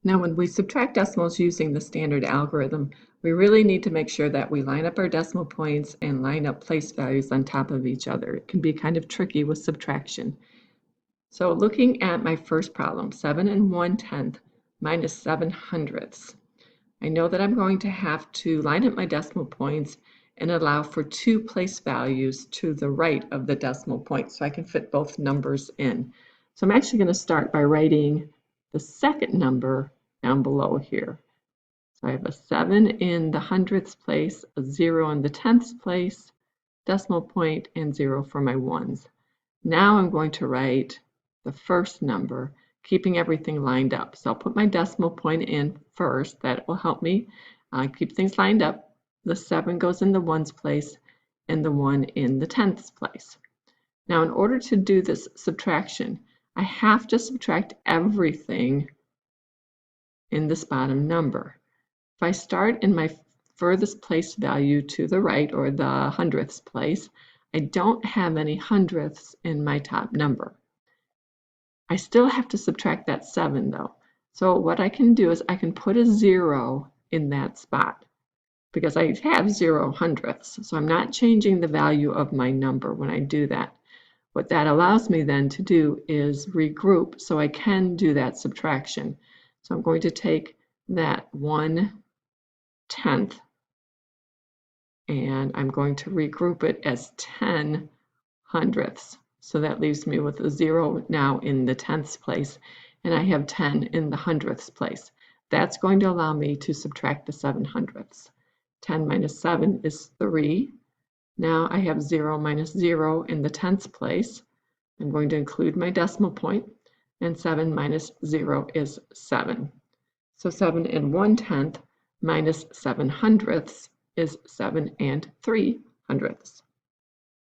Now, when we subtract decimals using the standard algorithm, we really need to make sure that we line up our decimal points and line up place values on top of each other. It can be kind of tricky with subtraction. So looking at my first problem, 7 1/10 minus 7/100. I know that I'm going to have to line up my decimal points and allow for 2 place values to the right of the decimal point so I can fit both numbers in. So I'm actually going to start by writing the second number down below here. So I have a 7 in the hundredths place, a 0 in the tenths place, decimal point, and 0 for my ones. Now I'm going to write the first number, keeping everything lined up. So I'll put my decimal point in first. That will help me keep things lined up. The 7 goes in the ones place and the 1 in the tenths place. Now, in order to do this subtraction, I have to subtract everything in this bottom number. If I start in my furthest place value to the right, or the hundredths place, I don't have any hundredths in my top number. I still have to subtract that 7 though. So what I can do is I can put a 0 in that spot because I have 0 hundredths. So I'm not changing the value of my number when I do that. What that allows me then to do is regroup so I can do that subtraction. So I'm going to take that 1/10 and I'm going to regroup it as 10 hundredths. So that leaves me with a 0 now in the tenths place, and I have 10 in the hundredths place. That's going to allow me to subtract the 7 hundredths. 10 minus 7 is 3. Now I have 0 minus 0 in the tenths place. I'm going to include my decimal point, and 7 minus 0 is 7. So 7 1/10 minus 7 hundredths is 7 3/100.